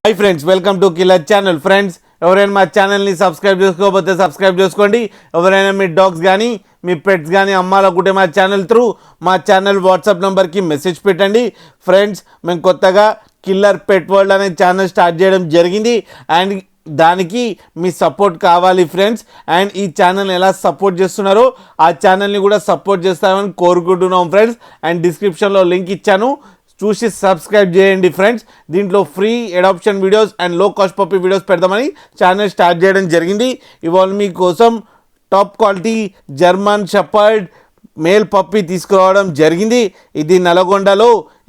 Hi friends, welcome to killer channel. Friends, ఎవరైనా మా ఛానల్ని సబ్స్క్రైబ్ చేసుకోకపోతే సబ్స్క్రైబ్ చేసుకోండి. ఎవరైనా మీ డాగ్స్ కానీ మీ పెట్స్ కానీ అమ్మాలనుకుంటే మా ఛానల్ త్రూ మా ఛానల్ వాట్సాప్ నెంబర్కి మెసేజ్ పెట్టండి. ఫ్రెండ్స్, మేము కొత్తగా కిల్లర్ పెట్ వరల్డ్ అనే ఛానల్ స్టార్ట్ చేయడం జరిగింది అండ్ దానికి మీ సపోర్ట్ కావాలి ఫ్రెండ్స్. అండ్ ఈ ఛానల్ ఎలా సపోర్ట్ చేస్తున్నారో ఆ ఛానల్ని కూడా సపోర్ట్ చేస్తామని కోరుకుంటున్నాం ఫ్రెండ్స్. అండ్ డిస్క్రిప్షన్లో లింక్ ఇచ్చాను, చూసి సబ్స్క్రైబ్ చేయండి ఫ్రెండ్స్. దీంట్లో ఫ్రీ అడాప్షన్ వీడియోస్ అండ్ లో కాస్ట్ పప్పీ వీడియోస్ పెడదామని ఛానల్ స్టార్ట్ చేయడం జరిగింది. ఇవాళ మీకోసం top quality German shepherd male puppy తీసుకురావడం జరిగింది. ఇది నల్గొండలో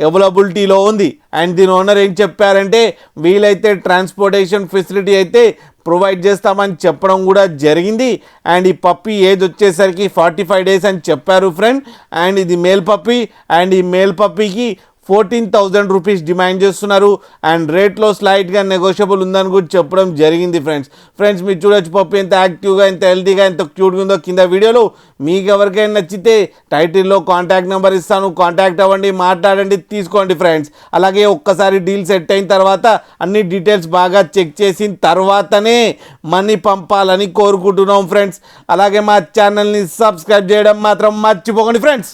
అవైలబిలిటీలో ఉంది. అండ్ దీని ఓనర్ ఏం చెప్పారంటే వీలైతే ట్రాన్స్పోర్టేషన్ ఫెసిలిటీ అయితే ప్రొవైడ్ చేస్తామని చెప్పడం కూడా జరిగింది. అండ్ ఈ పప్పీ ఏజ్ వచ్చేసరికి 45 days అని చెప్పారు ఫ్రెండ్. అండ్ ఇది మేల్ పప్పీ అండ్ ఈ మేల్ పప్పీకి 14,000 రూపీస్ డిమాండ్ చేస్తున్నారు. అండ్ రేట్లో స్లైట్గా నెగోషియబుల్ ఉందని కూడా చెప్పడం జరిగింది ఫ్రెండ్స్. మీరు చూడొచ్చు పప్పి ఎంత యాక్టివ్గా, ఎంత హెల్తీగా, ఎంత క్యూట్గా ఉందో కింద వీడియోలో. మీకు ఎవరికైనా నచ్చితే టైటిల్లో కాంటాక్ట్ నెంబర్ ఇస్తాను, కాంటాక్ట్ అవ్వండి, మాట్లాడండి, తీసుకోండి ఫ్రెండ్స్. అలాగే ఒక్కసారి డీల్ సెట్ అయిన తర్వాత అన్ని డీటెయిల్స్ బాగా చెక్ చేసిన తర్వాతనే మనీ పంపాలని కోరుకుంటున్నాం ఫ్రెండ్స్. అలాగే మా ఛానల్ని సబ్స్క్రైబ్ చేయడం మాత్రం మర్చిపోకండి ఫ్రెండ్స్.